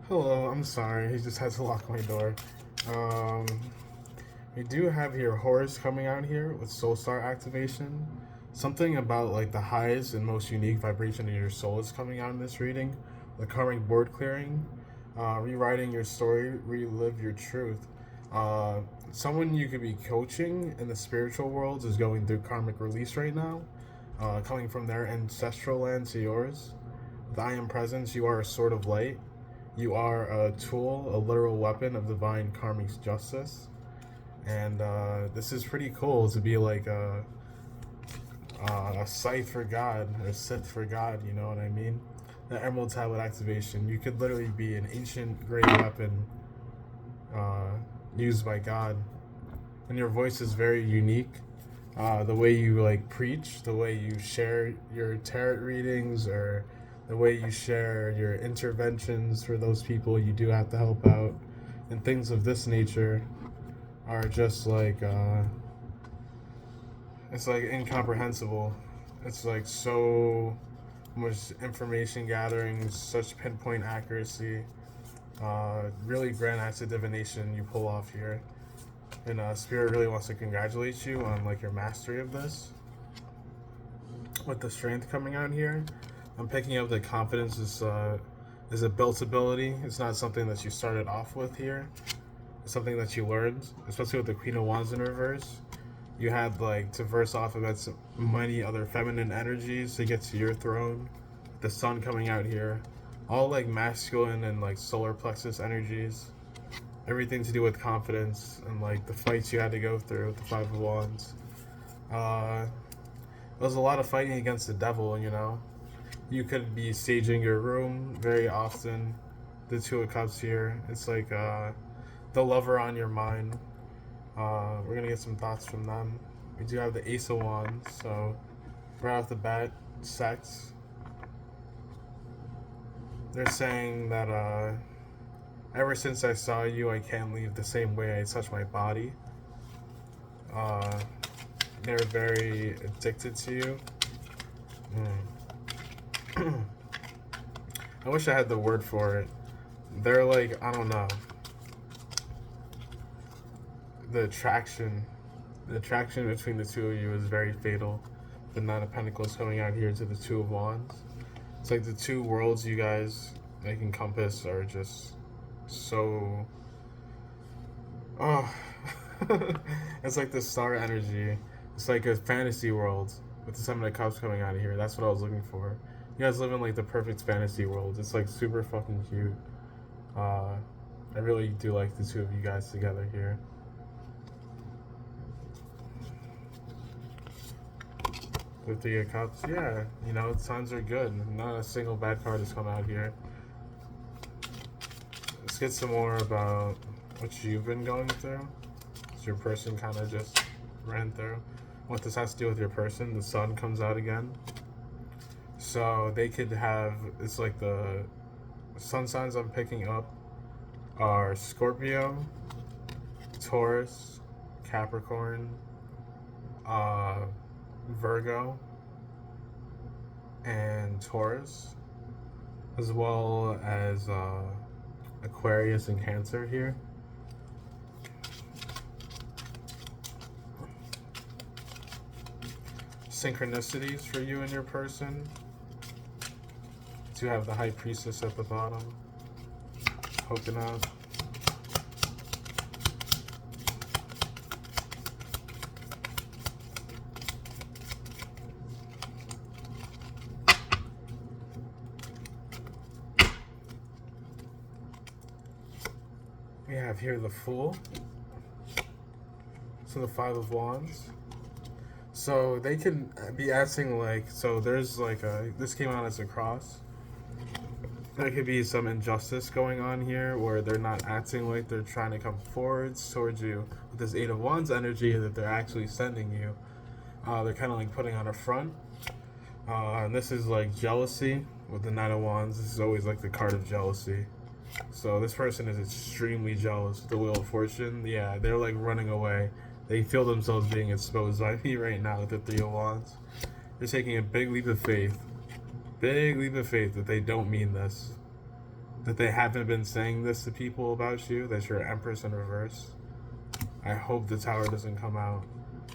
Hello, I'm sorry. He just had to lock my door. Um, we do have here Horus coming out here with Soul Star activation. Something about like the highest and most unique vibration in your soul is coming out in this reading. The karmic board clearing, rewriting your story, relive your truth. Uh, Someone you could be coaching in the spiritual worlds is going through karmic release right now, coming from their ancestral land to yours. With I am presence, you are a sword of light. You are a tool, a literal weapon of divine karmic justice. And this is pretty cool to be like a scythe for God, or scythe for God, you know what I mean? The Emerald Tablet activation. You could literally be an ancient great weapon uh, used by God. And your voice is very unique. The way you like preach, the way you share your tarot readings, or the way you share your interventions for those people you do have to help out, and things of this nature are just like it's like incomprehensible. It's like so much information gathering, such pinpoint accuracy. Really grand acts of divination you pull off here. And Spirit really wants to congratulate you on like your mastery of this. With the strength coming out here, I'm picking up that confidence is a built ability. It's not something that you started off with here. It's something that you learned, especially with the Queen of Wands in reverse. You had like to verse off against many other feminine energies to get to your throne. The sun coming out here, all like masculine and like solar plexus energies. Everything to do with confidence and like the fights you had to go through with the Five of Wands. There was a lot of fighting against the devil, you know. You could be staging your room very often. The Two of Cups here. It's like the lover on your mind. We're going to get some thoughts from them. We do have the Ace of Wands, so right off the bat, sex. They're saying that ever since I saw you, I can't leave the same way I touch my body. They're very addicted to you. I wish I had the word for it. They're like, I don't know. The attraction between the two of you is very fatal. The Nine of Pentacles coming out here to the Two of Wands. It's like the two worlds you guys like encompass are just so oh it's like the star energy. It's like a fantasy world with the Seven of Cups coming out of here. That's what I was looking for. You guys live in like the perfect fantasy world. It's like super fucking cute. I really do like the two of you guys together here. The Three of Cups, yeah, you know, signs are good. Not a single bad card has come out here. Let's get some more about what you've been going through. So your person kind of just ran through. What this has to do with your person, the sun comes out again. So they could have, it's like the sun signs I'm picking up are Scorpio, Taurus, Capricorn, Virgo, and Taurus, as well as Aquarius and Cancer here. Synchronicities for you and your person. To have the High Priestess at the bottom, poking out. We have here the Fool. So the Five of Wands. So they can be acting like, so there's like this came out as a cross. There could be some injustice going on here where they're not acting like they're trying to come forwards towards you with this Eight of Wands energy that they're actually sending you. They're kind of like putting on a front. And this is like jealousy with the Nine of Wands. This is always like the card of jealousy. So this person is extremely jealous with the Wheel of Fortune. Yeah, they're like running away. They feel themselves being exposed by me right now with the Three of Wands. They're taking a big leap of faith. Big leap of faith that they don't mean this. that they haven't been saying this to people about you, that you're Empress in reverse. I hope the Tower doesn't come out.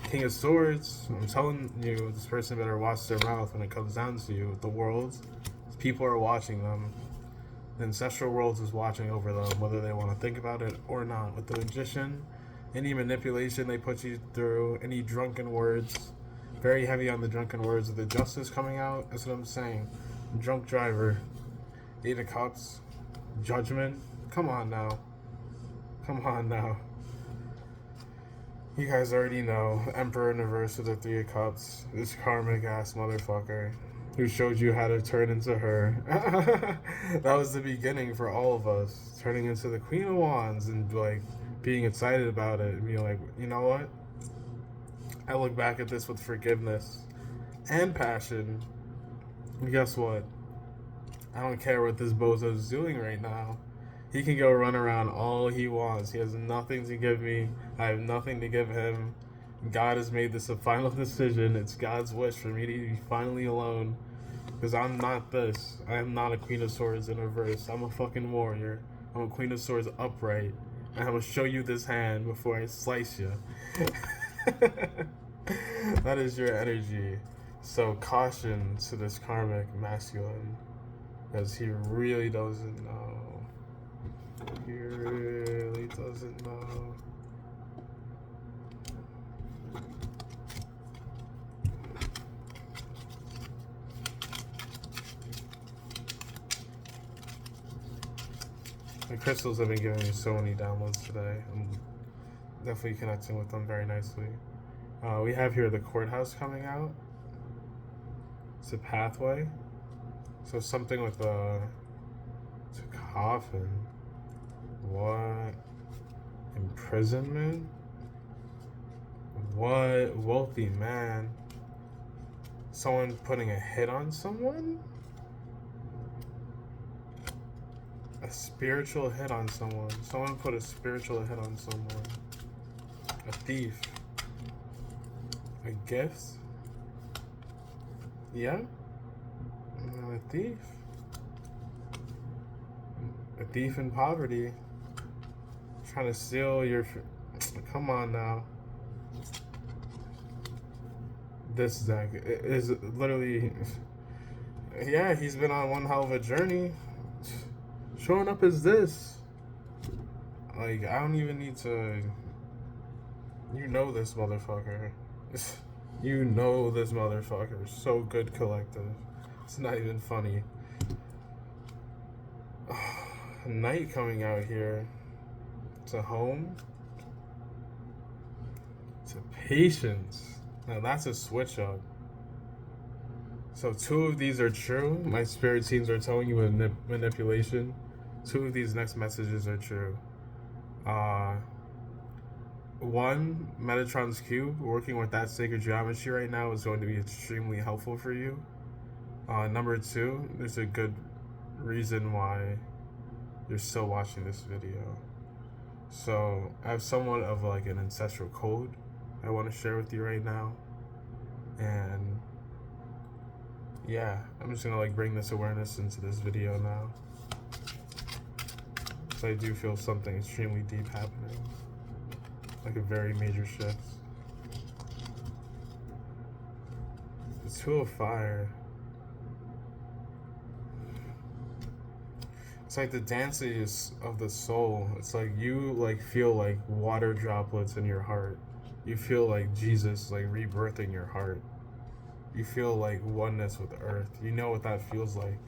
King of Swords, I'm telling you, this person better watch their mouth when it comes down to you. The world, people are watching them. The ancestral world is watching over them, whether they want to think about it or not. With the Magician, any manipulation they put you through, any drunken words, very heavy on the drunken words. With the Justice coming out, that's what I'm saying. Drunk driver, 8 of Cups, Judgment. Come on now. Come on now. You guys already know. Emperor in reverse with the 3 of Cups. This karmic ass motherfucker who showed you how to turn into her. That was the beginning for all of us. Turning into the Queen of Wands and like being excited about it and being like, you know what? I look back at this with forgiveness and passion. And guess what? I don't care what this bozo is doing right now. He can go run around all he wants. He has nothing to give me. I have nothing to give him. God has made this a final decision. It's God's wish for me to be finally alone. Because I'm not this. I am not a Queen of Swords in reverse. I'm a fucking warrior. I'm a Queen of Swords upright. And I'm going to show you this hand before I slice you. That is your energy. So caution to this karmic masculine. Because he really doesn't know. He really doesn't know. The crystals have been giving me so many downloads today. I'm definitely connecting with them very nicely. We have here the courthouse coming out. It's a pathway. So something with it's a coffin. What? Imprisonment? What? Wealthy man? Someone putting a hit on someone? A spiritual hit on someone. Someone put a spiritual hit on someone. A thief. A gift? Yeah? A thief. A thief in poverty. Trying to steal your... Come on now. This deck is literally... Yeah, he's been on one hell of a journey. Showing up as this. Like, I don't even need to... You know this motherfucker. You know this motherfucker. So good collective. It's not even funny. Night coming out here. It's a home. It's a patience. Now that's a switch up. So 2 of these are true. My spirit teams are telling you manipulation. 2 of these next messages are true. 1, Metatron's cube, working with that sacred geometry right now is going to be extremely helpful for you. Number 2, there's a good reason why you're still watching this video. So I have somewhat of like an ancestral code I want to share with you right now. And yeah, I'm just gonna like bring this awareness into this video now. So I do feel something extremely deep happening. Like a very major shift. The 2 of Fire. It's like the dances of the soul. It's like you like feel like water droplets in your heart. You feel like Jesus like rebirthing your heart. You feel like oneness with the earth. You know what that feels like.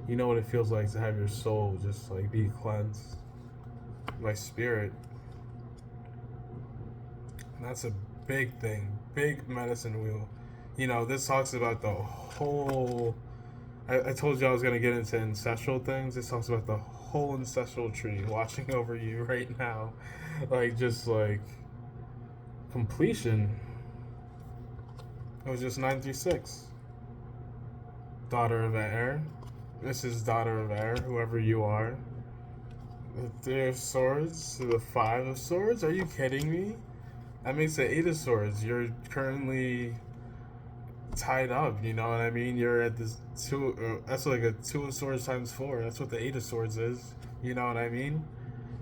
You know what it feels like to have your soul just like be cleansed by spirit. And that's a big thing. Big medicine wheel. You know, this talks about the whole... I told you I was going to get into ancestral things. This talks about the whole ancestral tree watching over you right now. Like, just like completion. It was just 936. Daughter of air. This is daughter of air, whoever you are. The 3 of swords to the 5 of swords? Are you kidding me? That makes it 8 of swords. You're currently tied up. You know what I mean? You're at this two. That's like a 2 of swords times 4. That's what the 8 of swords is. You know what I mean?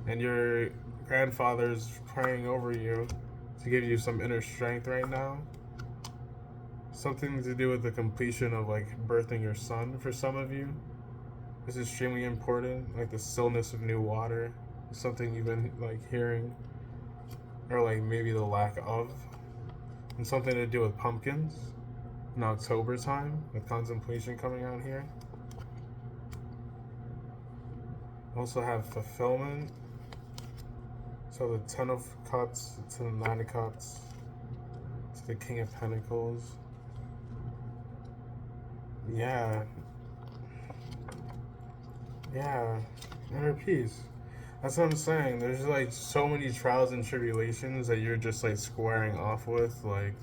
And your grandfather's praying over you to give you some inner strength right now. Something to do with the completion of like birthing your son for some of you. It's extremely important. Like the stillness of new water. Something you've been like hearing, or like maybe the lack of. And something to do with pumpkins in October time with contemplation coming out here. Also have fulfillment. So the 10 of Cups to the 9 of Cups to the King of Pentacles. Yeah. Inner peace. That's what I'm saying. There's like so many trials and tribulations that you're just like squaring off with, like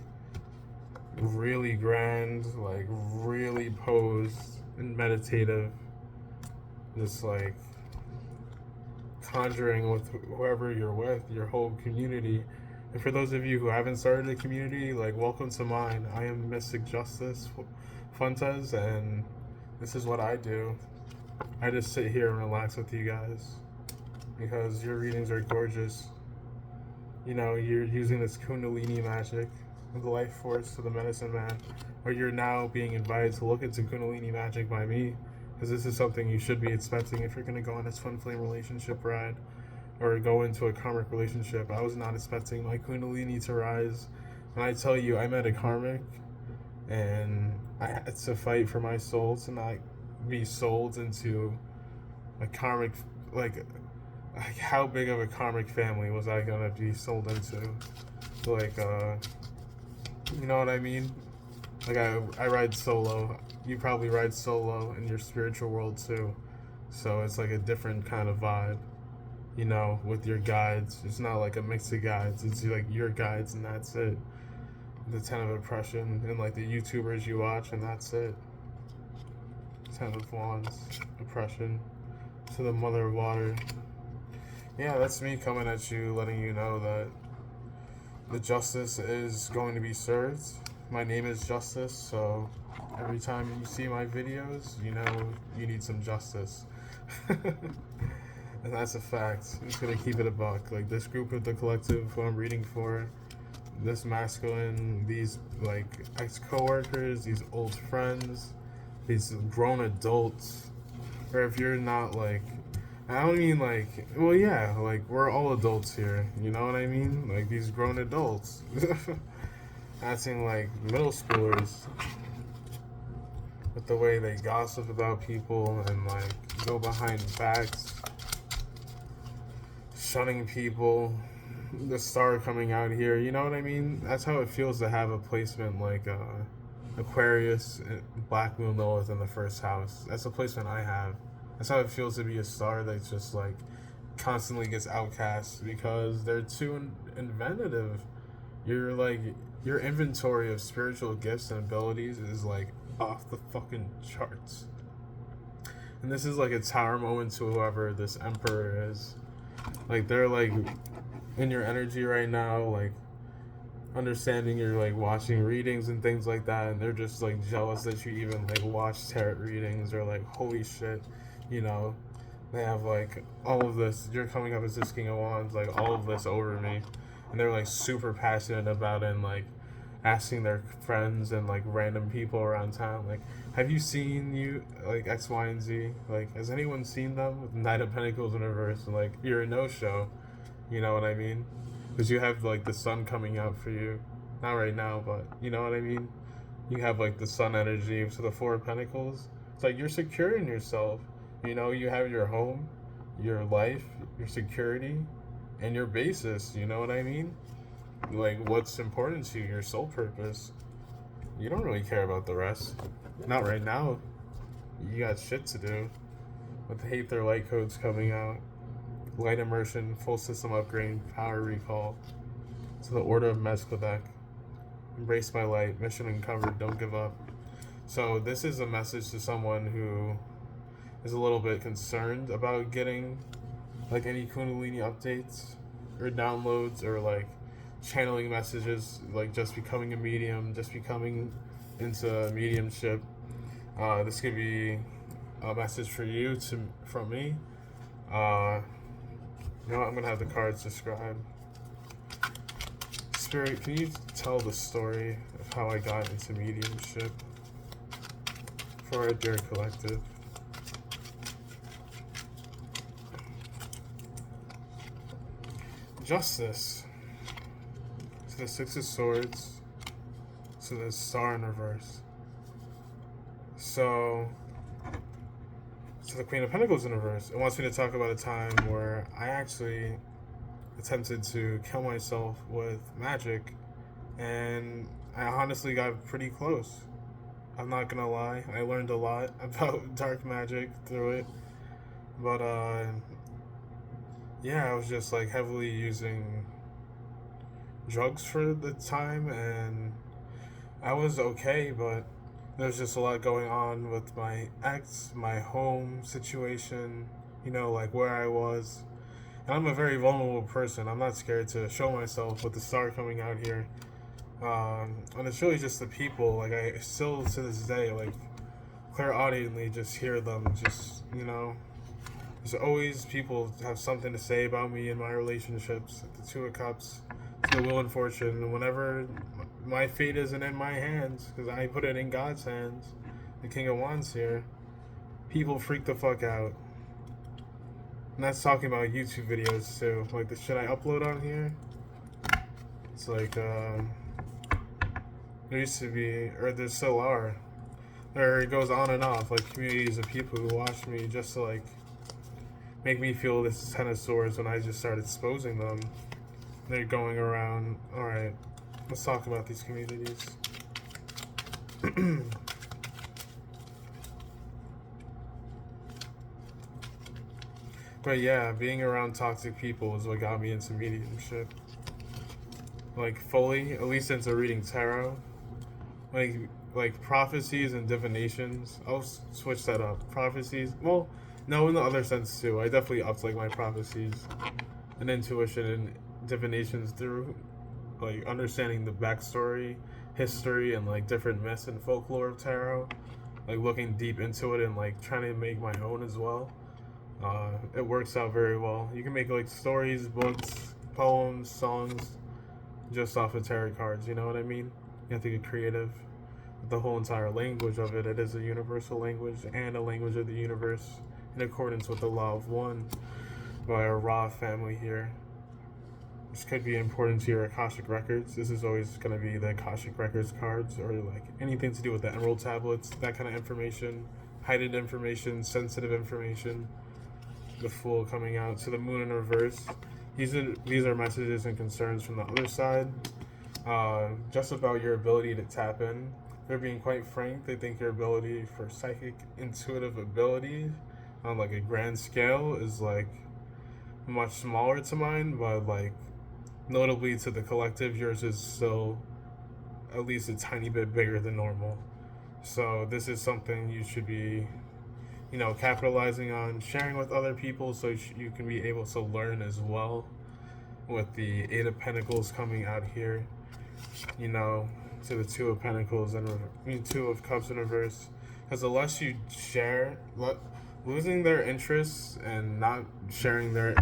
really grand, like really posed and meditative, just like conjuring with whoever you're with, your whole community. And for those of you who haven't started a community, like welcome to mine. I am Mystic Justice Fuentes, and this is what I do. I just sit here and relax with you guys because your readings are gorgeous. You know, you're using this Kundalini magic, the life force to the medicine man, or you're now being invited to look into Kundalini magic by me, because this is something you should be expecting if you're going to go on a twin flame relationship ride or go into a karmic relationship. I was not expecting my Kundalini to rise. When I tell you I met a karmic and I had to fight for my soul to not be sold into a karmic, like how big of a karmic family was I gonna be sold into? Like, you know what I mean? Like I ride solo. You probably ride solo in your spiritual world too. So it's like a different kind of vibe, you know, with your guides. It's not like a mix of guides. It's like your guides and that's it. The 10 of Oppression and like the YouTubers you watch and that's it. 10 of Wands, Oppression, to the Mother of Water. Yeah, that's me coming at you, letting you know that the justice is going to be served. My name is Justice, so every time you see my videos, you know you need some justice. And that's a fact. I'm just gonna keep it a buck. Like this group of the collective who I'm reading for, this masculine, these like ex-coworkers, these old friends, these grown adults, or if you're not like, I don't mean like, well yeah, like we're all adults here, you know what I mean? Like these grown adults, acting like middle schoolers with the way they gossip about people and like go behind backs, shunning people, the star coming out here, you know what I mean? That's how it feels to have a placement like Aquarius, Black Moon Lilith in the first house. That's a placement I have. That's how it feels to be a star that's just like constantly gets outcast because they're too inventive. You're like, your inventory of spiritual gifts and abilities is like off the fucking charts. And this is like a tower moment to whoever this emperor is. Like they're like in your energy right now, like understanding you're like watching readings and things like that, and they're just like jealous that you even like watch tarot readings, or like holy shit, you know, they have like all of this, you're coming up as this King of Wands, like all of this over me, and they're like super passionate about it and like asking their friends and like random people around town, like, have you seen you like X, Y, and Z? Like, has anyone seen them with Knight of Pentacles in reverse? And like, you're a no-show, you know what I mean? Because you have like the sun coming out for you, not right now, but you know what I mean? You have like the sun energy to the 4 of Pentacles. It's like you're secure in yourself, you know, you have your home, your life, your security, and your basis, you know what I mean? Like what's important to you, your soul purpose. You don't really care about the rest. Not right now. You got shit to do. With the Hate Their Light codes coming out. Light immersion, full system upgrade, power recall. To the Order of Melchizedek. Embrace my light, mission uncovered, don't give up. So this is a message to someone who is a little bit concerned about getting like any Kundalini updates or downloads or like channeling messages, like just becoming a medium, just becoming into mediumship, this could be a message for you from me. You know what? I'm gonna have the cards describe. Spirit, can you tell the story of how I got into mediumship for our dear collective? Justice. So the Six of Swords. So the Star in reverse. So the Queen of Pentacles in reverse. It wants me to talk about a time where I actually attempted to kill myself with magic, and I honestly got pretty close. I'm not gonna lie, I learned a lot about dark magic through it, but yeah, I was just like heavily using drugs for the time, and I was okay, but there's just a lot going on with my ex, my home situation, you know, like where I was. And I'm a very vulnerable person. I'm not scared to show myself with the star coming out here. And it's really just the people. Like, I still, to this day, like, clairaudiently just hear them. Just, you know, there's always people have something to say about me in my relationships. The Two of Cups, the Wheel and Fortune. And whenever my fate isn't in my hands, because I put it in God's hands, the King of Wands here, people freak the fuck out. And that's talking about YouTube videos too. Like the shit I upload on here. It's like, there used to be, or there still are. It goes on and off, like communities of people who watch me just to like make me feel this 10 of swords when I just start exposing them. They're going around, alright, let's talk about these communities. But yeah, being around toxic people is what got me into mediumship. Like fully, at least into reading tarot. Like prophecies and divinations. I'll switch that up. Prophecies, well, no, in the other sense too. I definitely upped like my prophecies and intuition and divinations through like understanding the backstory, history, and like different myths and folklore of tarot. Like looking deep into it and like trying to make my own as well. It works out very well. You can make like stories, books, poems, songs, just off of tarot cards. You know what I mean? You have to get creative. The whole entire language of it. It is a universal language and a language of the universe, in accordance with the law of one by our Ra family here. This could be important to your akashic records. This is always going to be the akashic records cards, or like anything to do with the emerald tablets, that kind of information, heightened information, sensitive information. The Fool coming out, to the Moon in reverse. These are messages and concerns from the other side, just about your ability to tap in. They're being quite frank. They think your ability for psychic, intuitive ability on like a grand scale is like much smaller to mine, but like notably to the collective, yours is still at least a tiny bit bigger than normal. So this is something you should be, you know, capitalizing on, sharing with other people so you can be able to learn as well. With the Eight of Pentacles coming out here, you know, to the Two of Pentacles and Two of Cups in reverse. Because the less you share, losing their interests and not sharing their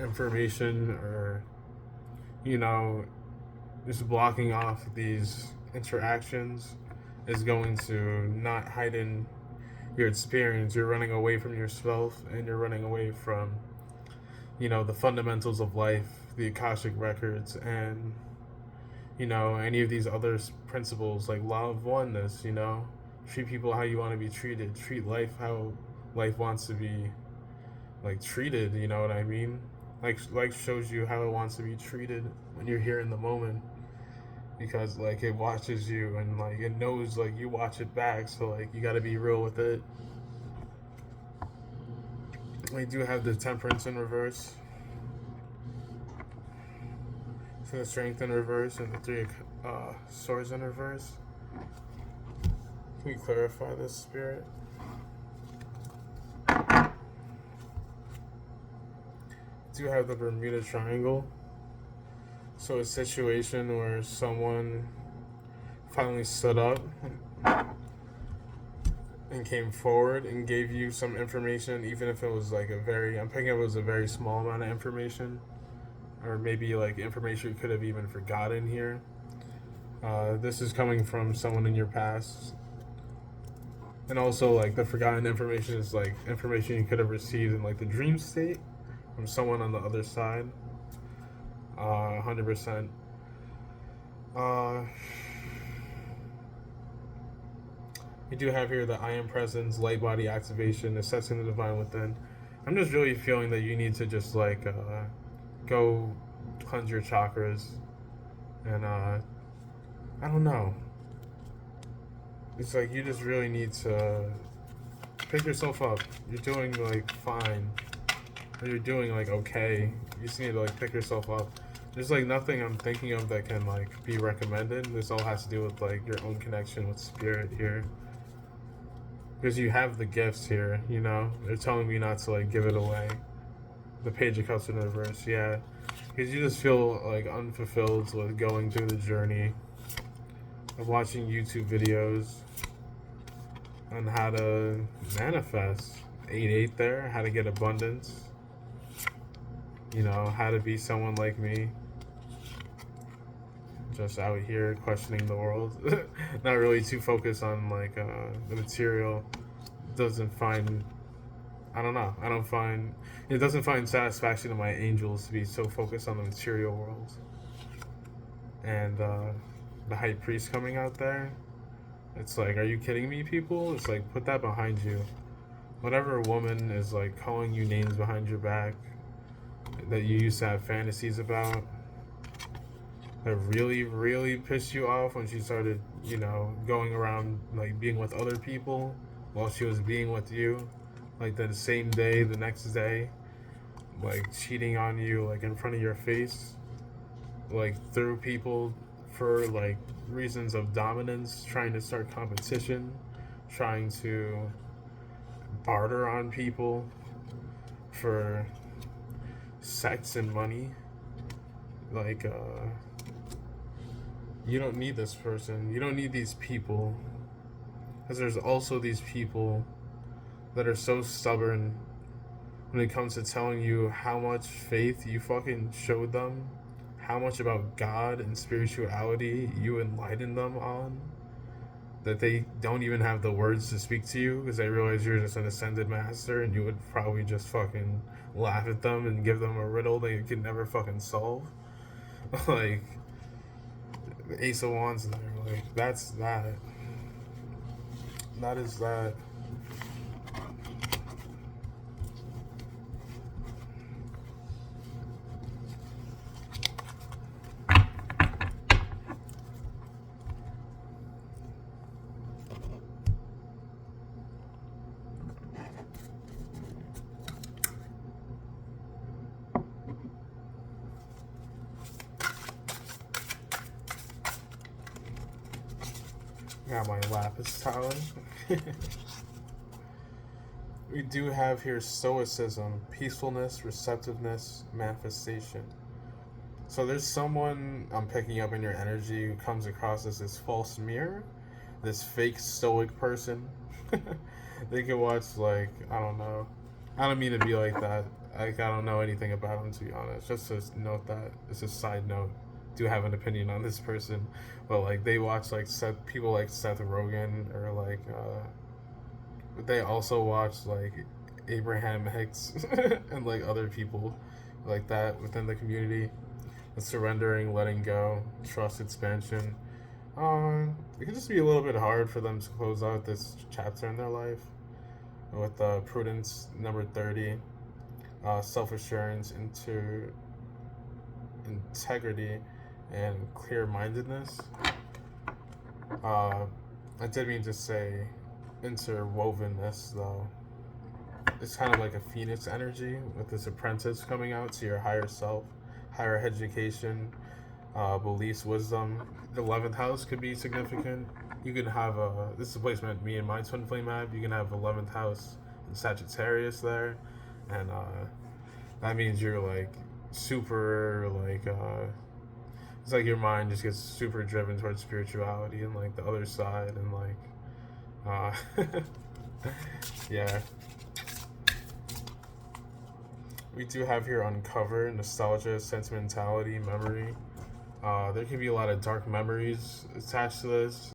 information, or, you know, just blocking off these interactions is going to not heighten your experience. You're running away from yourself, and you're running away from, you know, the fundamentals of life, the akashic records, and, you know, any of these other principles like law of oneness. You know, treat people how you want to be treated, treat life how life wants to be like treated. You know what I mean? Like life shows you how it wants to be treated when you're here in the moment, because like it watches you and like it knows like you watch it back, so like you got to be real with it. We do have the Temperance in reverse, so the Strength in reverse, and the Three of Swords in reverse. Can we clarify this, Spirit? Do have the Bermuda Triangle, so a situation where someone finally stood up, and came forward and gave you some information, even if it was like I'm thinking it was a very small amount of information, or maybe like information you could have even forgotten here. This is coming from someone in your past. And also, like, the forgotten information is like information you could have received in like the dream state from someone on the other side. 100%. We do have here the I am presence, light body activation, assessing the divine within. I'm just really feeling that you need to just like go cleanse your chakras, and I don't know. It's like you just really need to pick yourself up. You're doing like fine, or you're doing like okay. You just need to like pick yourself up. There's like nothing I'm thinking of that can like be recommended. This all has to do with like your own connection with spirit here. Because you have the gifts here, you know? They're telling me not to like give it away. The Page of Cups in reverse, yeah. Because you just feel like unfulfilled with going through the journey of watching YouTube videos on how to manifest. 8-8 there, how to get abundance. You know, how to be someone like me. Just out here questioning the world. Not really too focused on like the material. Doesn't find, I don't know. It doesn't find satisfaction in my angels to be so focused on the material world. And the High Priest coming out there. It's like, are you kidding me, people? It's like, put that behind you. Whatever woman is like calling you names behind your back that you used to have fantasies about, that really, really pissed you off when she started, you know, going around like being with other people while she was being with you, like the same day, the next day, like cheating on you like in front of your face, like through people for like reasons of dominance, trying to start competition, trying to barter on people for sex and money. Like you don't need this person. You don't need these people. Because there's also these people that are so stubborn when it comes to telling you how much faith you fucking showed them, how much about God and spirituality you enlightened them on, that they don't even have the words to speak to you because they realize you're just an ascended master, and you would probably just fucking laugh at them and give them a riddle they could never fucking solve. Like, the Ace of Wands there, like, that's that. That is that. Got my lapis talent. We do have here stoicism, peacefulness, receptiveness, manifestation. So there's someone I'm picking up in your energy who comes across as this false mirror, this fake stoic person. They could watch like, I don't know. I don't mean to be like that. Like, I don't know anything about him, to be honest. Just to note that. It's a side note. Do have an opinion on this person, but like they watch like people like Seth Rogen, or like they also watch like Abraham Hicks and like other people like that within the community. The surrendering, letting go, trust expansion. It can just be a little bit hard for them to close out this chapter in their life with prudence number 30, self-assurance, integrity, and clear-mindedness. I did mean to say interwovenness, though. It's kind of like a phoenix energy with this apprentice coming out to your higher self, higher education, beliefs, wisdom. The 11th house could be significant. You can have this is a placement me and my twin flame have. You can have 11th house in Sagittarius there, and that means you're like super like it's like your mind just gets super driven towards spirituality and like the other side, and like Yeah. We do have here uncover, nostalgia, sentimentality, memory. There can be a lot of dark memories attached to this.